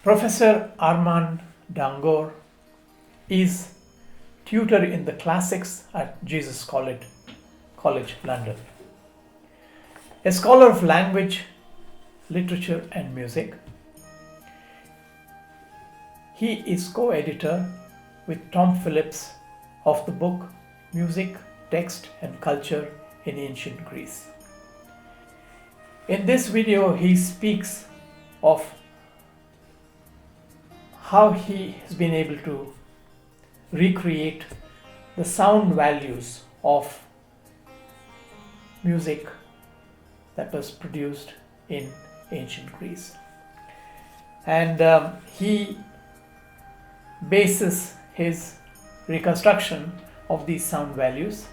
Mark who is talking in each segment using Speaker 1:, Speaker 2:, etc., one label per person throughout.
Speaker 1: Professor Armand D'Angour is tutor in the classics at Jesus College, London. A scholar of language, literature and music, he is co-editor with Tom Phillips of the book Music, Text and Culture in Ancient Greece. In this video, he speaks of how he has been able to recreate the sound values of music that was produced in ancient Greece. And he bases his reconstruction of these sound values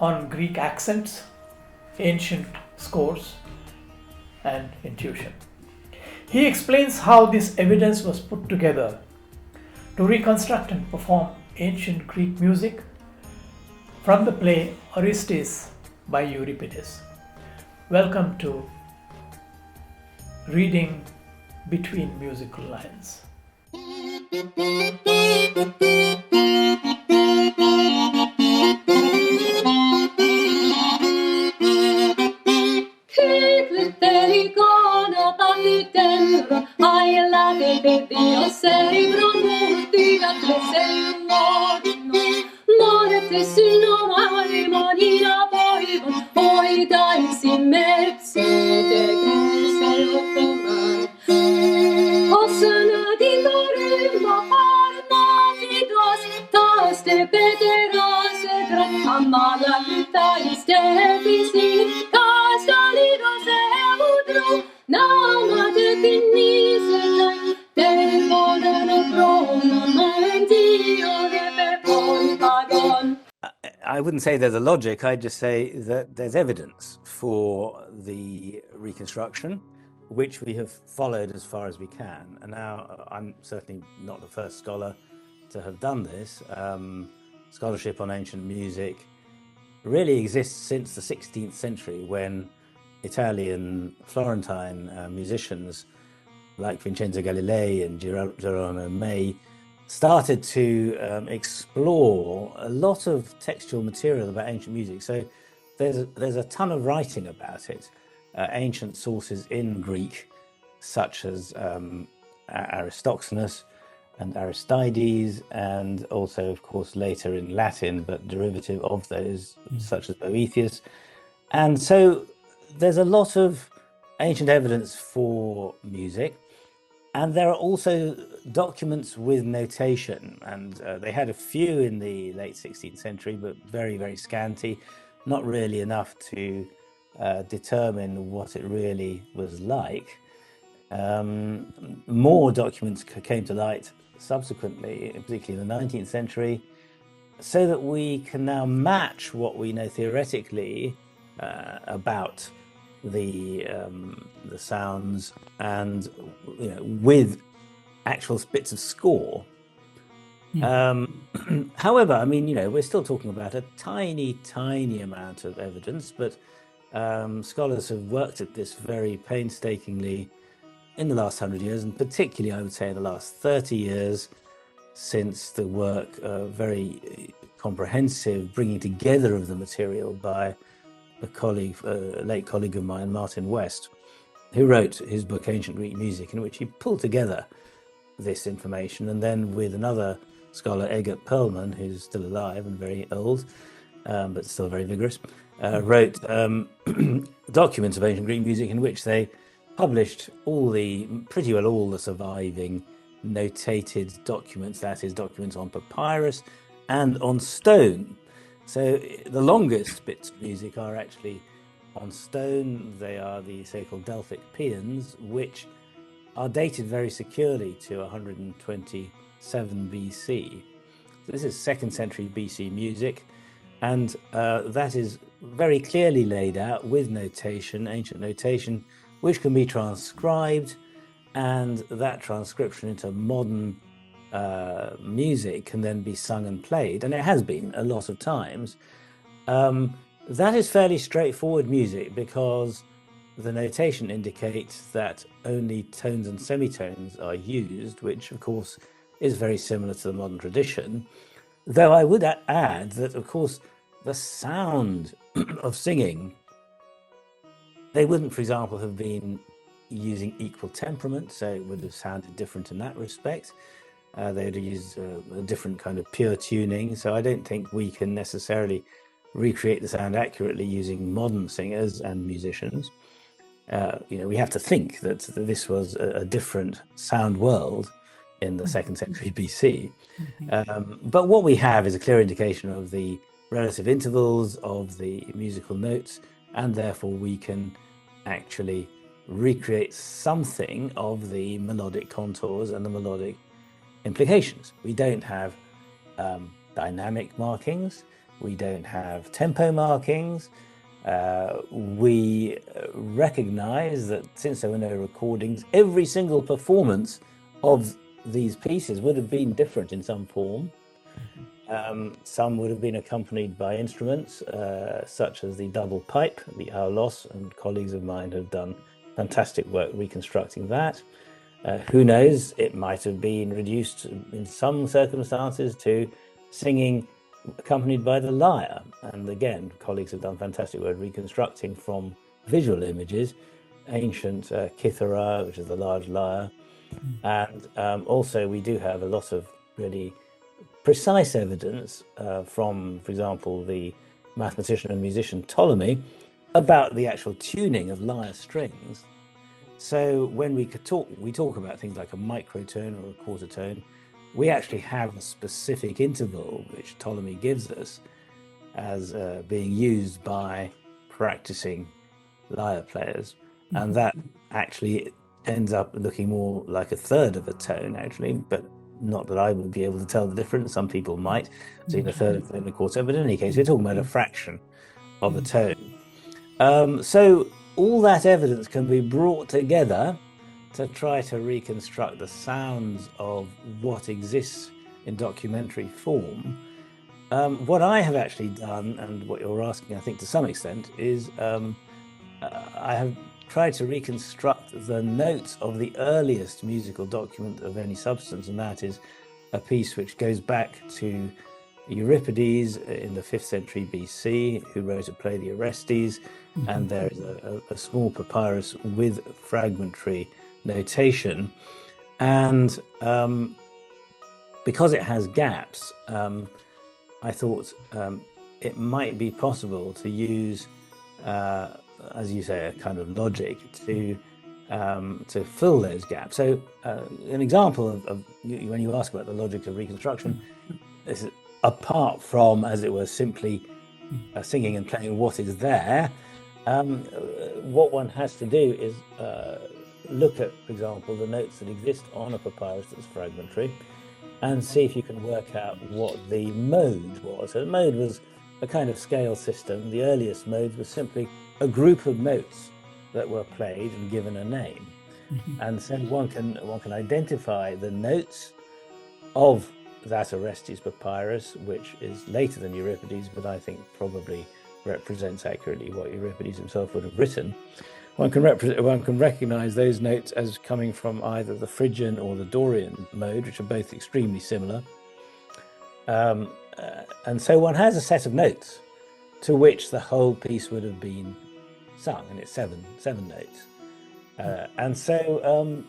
Speaker 1: on Greek accents, ancient scores, and intuition. He explains how this evidence was put together to reconstruct and perform ancient Greek music from the play Orestes by Euripides. Welcome to Reading Between Musical Lines.
Speaker 2: I wouldn't say there's a logic, I'd just say that there's evidence for the reconstruction, which we have followed as far as we can. And now I'm certainly not the first scholar to have done this. Scholarship on ancient music really exists since the 16th century, when Italian Florentine musicians like Vincenzo Galilei and Girolamo May started to explore a lot of textual material about ancient music. So there's a ton of writing about it. Ancient sources in Greek, such as Aristoxenus and Aristides, and also, of course, later in Latin, but derivative of those, such as Boethius. And so there's a lot of ancient evidence for music. And there are also documents with notation, and they had a few in the late 16th century, but very, very scanty, not really enough to determine what it really was like. More documents came to light subsequently, particularly in the 19th century, so that we can now match what we know theoretically about the sounds and with actual bits of score. However, I mean, we're still talking about a tiny amount of evidence, but scholars have worked at this very painstakingly in the last 100 years, and particularly I would say in the last 30 years, since the work very comprehensive bringing together of the material by a colleague, late colleague of mine, Martin West, who wrote his book Ancient Greek Music, in which he pulled together this information, and then with another scholar, Eggert Perlman, who's still alive and very old, but still very vigorous, wrote documents of ancient Greek music, in which they published pretty well all the surviving notated documents, that is, documents on papyrus and on stone. So the longest bits of music are actually on stone. They are the so-called Delphic paeans, which are dated very securely to 127 BC. So this is 2nd century BC music, and that is very clearly laid out with notation, ancient notation, which can be transcribed, and that transcription into modern music can then be sung and played, and it has been a lot of times. That is fairly straightforward music, because the notation indicates that only tones and semitones are used, which of course is very similar to the modern tradition. Though I would add that, of course, the sound of singing, they wouldn't, for example, have been using equal temperament, so it would have sounded different in that respect. They would have used a different kind of pure tuning, so I don't think we can necessarily recreate the sound accurately using modern singers and musicians. We have to think that this was a different sound world in the 2nd century BC. But what we have is a clear indication of the relative intervals of the musical notes, and therefore we can actually recreate something of the melodic contours and the melodic implications. We don't have dynamic markings, we don't have tempo markings. We recognize that since there were no recordings, every single performance of these pieces would have been different in some form. Some would have been accompanied by instruments such as the double pipe, the aulos, and colleagues of mine have done fantastic work reconstructing that. Who knows, it might have been reduced in some circumstances to singing accompanied by the lyre. And again, colleagues have done fantastic work reconstructing from visual images ancient kithara, which is the large lyre. And also we do have a lot of really precise evidence from, for example, the mathematician and musician Ptolemy about the actual tuning of lyre strings. So when we talk about things like a microtone or a quarter tone, we actually have a specific interval which Ptolemy gives us as being used by practicing lyre players, and that actually ends up looking more like a third of a tone, actually, but not that I would be able to tell the difference. Some people might see a third of a quarter, but in any case, we're talking about a fraction of a tone. So all that evidence can be brought together to try to reconstruct the sounds of what exists in documentary form. What I have actually done, and what you're asking, I think, to some extent, is I have tried to reconstruct the notes of the earliest musical document of any substance, and that is a piece which goes back to Euripides in the 5th century BC, who wrote a play, the Orestes, and there is a small papyrus with fragmentary notation. And because it has gaps, I thought it might be possible to use, as you say, a kind of logic to fill those gaps. So an example of when you ask about the logic of reconstruction is, apart from, as it were, simply singing and playing what is there, what one has to do is look at, for example, the notes that exist on a papyrus that's fragmentary, and see if you can work out what the mode was. So the mode was a kind of scale system. The earliest modes were simply a group of notes that were played and given a name. And so one can identify the notes of that Orestes papyrus, which is later than Euripides, but I think probably represents accurately what Euripides himself would have written. One can recognize those notes as coming from either the Phrygian or the Dorian mode, which are both extremely similar. And so one has a set of notes to which the whole piece would have been sung, and it's seven notes. And so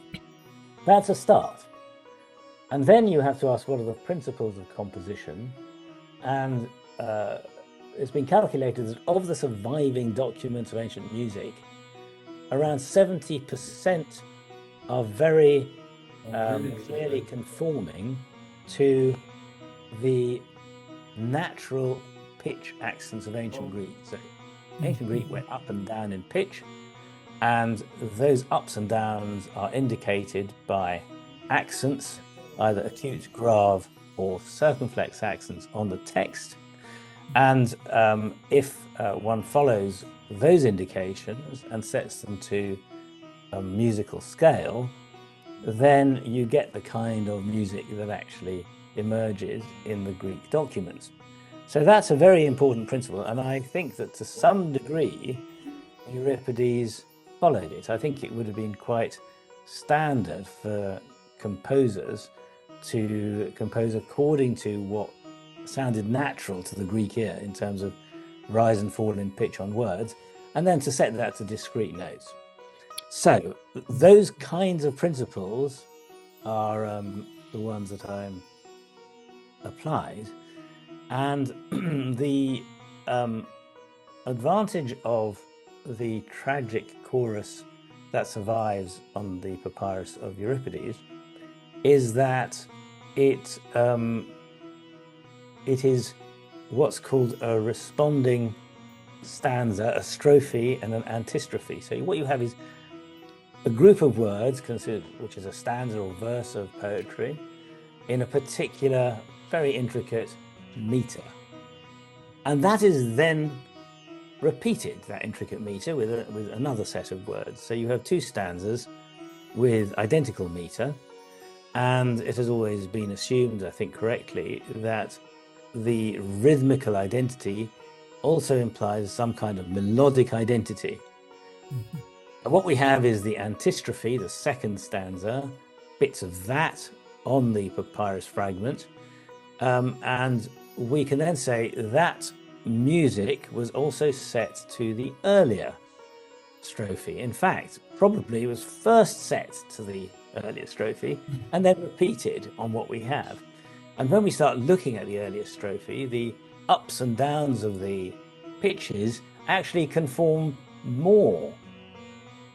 Speaker 2: that's a start. And then you have to ask, what are the principles of composition? And it's been calculated that of the surviving documents of ancient music, around 70% are very clearly conforming to the natural pitch accents of ancient Greek. So ancient Greek went up and down in pitch, and those ups and downs are indicated by accents, either acute, grave, or circumflex accents on the text. And if one follows those indications and sets them to a musical scale, then you get the kind of music that actually emerges in the Greek documents. So that's a very important principle, and I think that to some degree Euripides followed it. I think it would have been quite standard for composers to compose according to what sounded natural to the Greek ear in terms of rise and fall in pitch on words, and then to set that to discrete notes. So those kinds of principles are the ones that I'm applied, and the advantage of the tragic chorus that survives on the papyrus of Euripides is that it is what's called a responding stanza, a strophe and an antistrophe. So what you have is a group of words, which is a stanza or verse of poetry, in a particular very intricate meter. And that is then repeated, that intricate meter, with another set of words. So you have two stanzas with identical meter, and it has always been assumed, I think correctly, that the rhythmical identity also implies some kind of melodic identity. And what we have is the antistrophe, the second stanza, bits of that on the papyrus fragment, and we can then say that music was also set to the earlier strophe. In fact, probably was first set to the earlier strophe and then repeated on what we have. And when we start looking at the earlier strophe, the ups and downs of the pitches actually conform more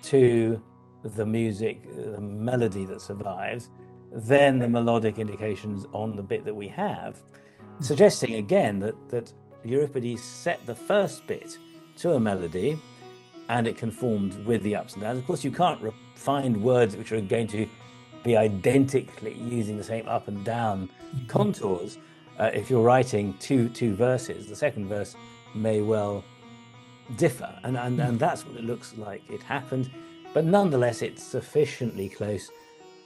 Speaker 2: to the music, the melody that survives, than the melodic indications on the bit that we have, suggesting again that Euripides set the first bit to a melody and it conformed with the ups and downs. Of course, you can't find words which are going to be identically using the same up and down contours. If you're writing two verses, the second verse may well differ, and that's what it looks like it happened. But nonetheless, it's sufficiently close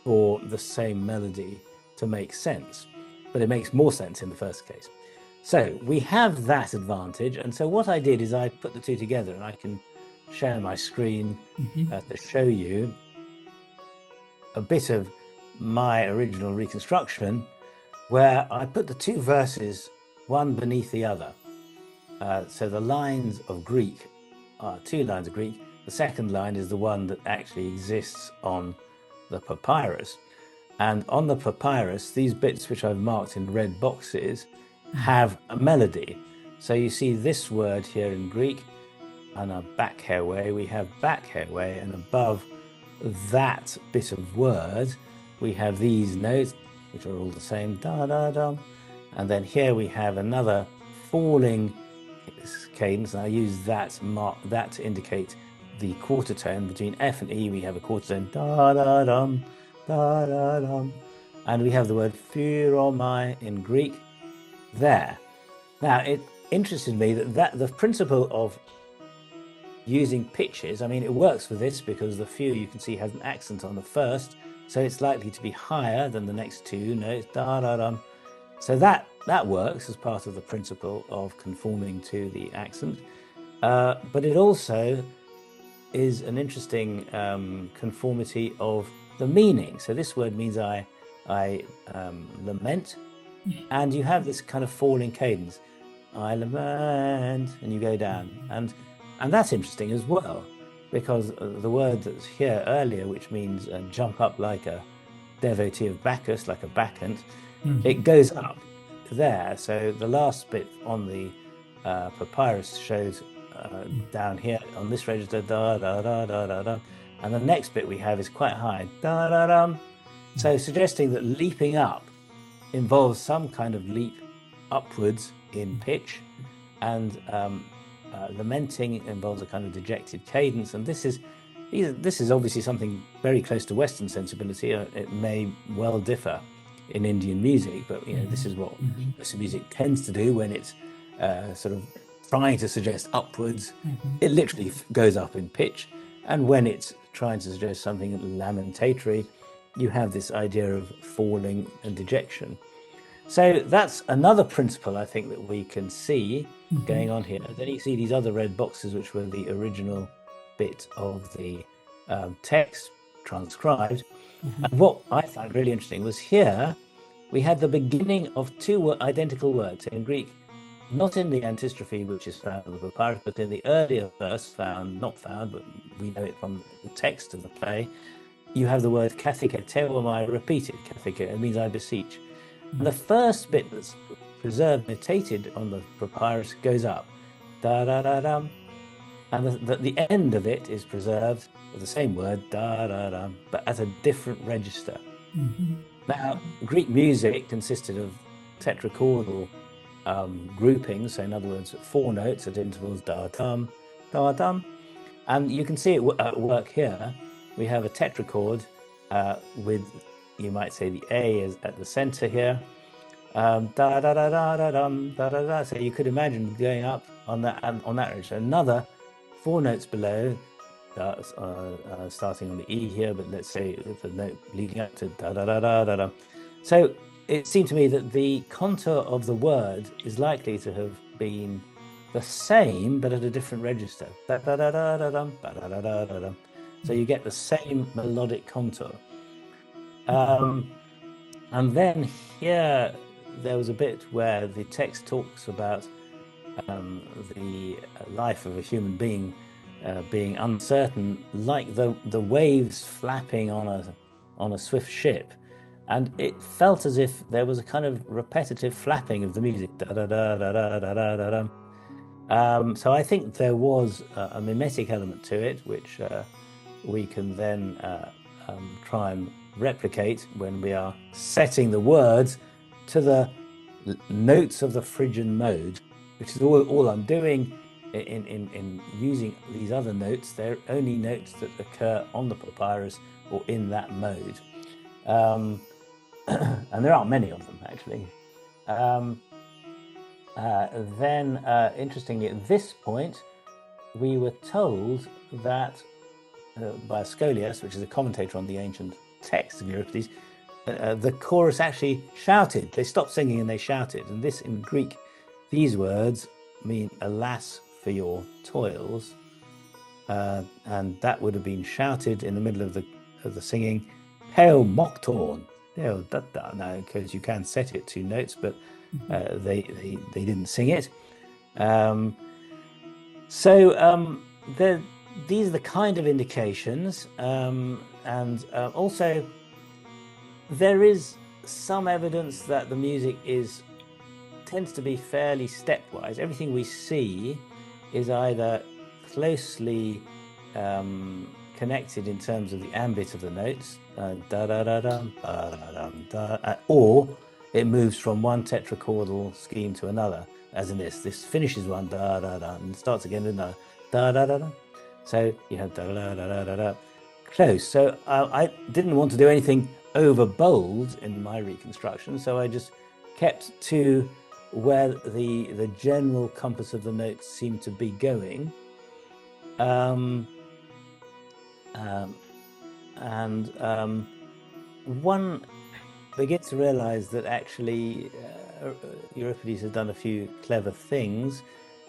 Speaker 2: for the same melody to make sense. But it makes more sense in the first case. So we have that advantage. And so what I did is I put the two together, and I can share my screen to show you a bit of my original reconstruction, where I put the two verses one beneath the other. So the lines of Greek are two lines of Greek. The second line is the one that actually exists on the papyrus. And on the papyrus, these bits which I've marked in red boxes have a melody. So you see this word here in Greek, and a back hairway, we have back hairway, and above that bit of word, we have these notes, which are all the same, da da da. And then here we have another falling cadence, and I use that to indicate the quarter tone. Between F and E, we have a quarter tone, da da dum, da da dum, and we have the word phyromai in Greek there. Now, it interested me that the principle of using pitches, I mean, it works for this because the phew, you can see, has an accent on the first, so it's likely to be higher than the next two notes, da da dum. So that works as part of the principle of conforming to the accent, but it also is an interesting conformity of the meaning. So this word means I lament, and you have this kind of falling cadence. I lament, and you go down, and that's interesting as well, because the word that's here earlier, which means jump up like a devotee of Bacchus, like a bacchant, it goes up there. So the last bit on the papyrus shows down here on this register, da da da da da da, and the next bit we have is quite high, da da dum. So suggesting that leaping up involves some kind of leap upwards in pitch, and lamenting involves a kind of dejected cadence. And this is obviously something very close to Western sensibility. It may well differ in Indian music, but this is what Western music tends to do when it's sort of trying to suggest upwards. It literally goes up in pitch, and when it's trying to suggest something lamentatory, you have this idea of falling and dejection. So that's another principle I think that we can see going on here. Then you see these other red boxes, which were the original bit of the text transcribed. And what I found really interesting was here we had the beginning of two identical words in Greek, not in the antistrophe, which is found in the papyrus, but in the earlier verse not found, but we know it from the text of the play. You have the word kathiketeuomai repeated. Kathike, it means I beseech. And the first bit that's preserved, notated on the papyrus, goes up, da da da dum, and the end of it is preserved with the same word, da da dum, but at a different register. Now, Greek music consisted of tetrachordal groupings, so in other words, 4 notes at intervals, da dum, da dum, and you can see it at work here. We have a tetrachord with, you might say, the A is at the center here. Da da da da da dum, da da da. So you could imagine going up on that register. Another 4 notes below, starting on the E here, but let's say the note leading up to da da da da da da. So it seemed to me that the contour of the word is likely to have been the same, but at a different register. Da da da da da dum, da da da da da dum. So you get the same melodic contour. And then here there was a bit where the text talks about the life of a human being being uncertain, like the waves flapping on a swift ship. And it felt as if there was a kind of repetitive flapping of the music. Da da da da da da da da da. So I think there was a mimetic element to it, which we can then try and replicate when we are setting the words to the notes of the Phrygian mode, which is all I'm doing in using these other notes. They're only notes that occur on the papyrus or in that mode. And there aren't many of them, actually. Then, interestingly, at this point, we were told that by Aeschylus, which is a commentator on the ancient text of Euripides, the chorus actually shouted. They stopped singing and they shouted. And this, in Greek, these words mean "alas for your toils," and that would have been shouted in the middle of the singing, "Peo moktorn." Now, because you can set it 2 notes, but they didn't sing it. These are the kind of indications, and also there is some evidence that the music tends to be fairly stepwise. Everything we see is either closely connected in terms of the ambit of the notes, da da da da da da, or it moves from one tetrachordal scheme to another, as in this. This finishes one da da da and starts again with another da da da da. So you have da da da da da da, close. So I didn't want to do anything over bold in my reconstruction, so I just kept to where the general compass of the notes seemed to be going. One begins to realize that actually Euripides has done a few clever things.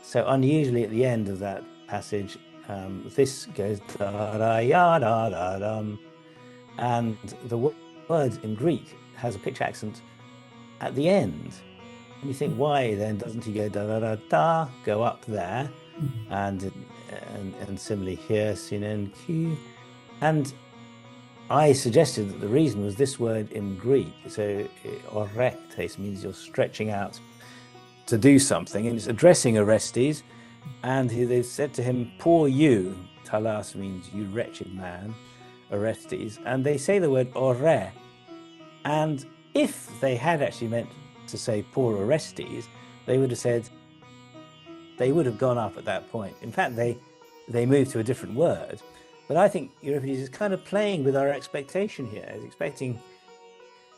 Speaker 2: So unusually at the end of that passage, this goes da da ya da da dum, and the word in Greek has a pitch accent at the end. And you think, why then doesn't he go da da da da, go up there, and similarly here, sinen q, and I suggested that the reason was this word in Greek. So orektes means you're stretching out to do something, and it's addressing Orestes. And they said to him, "Poor you." Talas means you wretched man, Orestes. And they say the word ore. And if they had actually meant to say poor Orestes, they would have said, they would have gone up at that point. In fact, they moved to a different word. But I think Euripides is kind of playing with our expectation here. He's expecting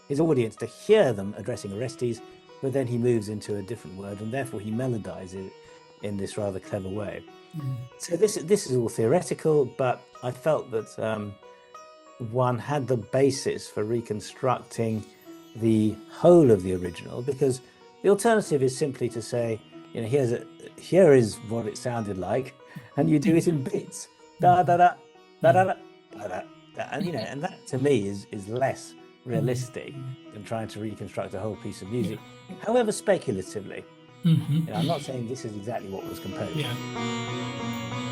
Speaker 2: his audience to hear them addressing Orestes, but then he moves into a different word, and therefore he melodizes it in this rather clever way. So this is all theoretical, but I felt that one had the basis for reconstructing the whole of the original, because the alternative is simply to say, here is what it sounded like, and you do it in bits. da da da da da da da da, and and that to me is less realistic than trying to reconstruct a whole piece of music, however speculatively. I'm not saying this is exactly what was composed.
Speaker 3: Yeah.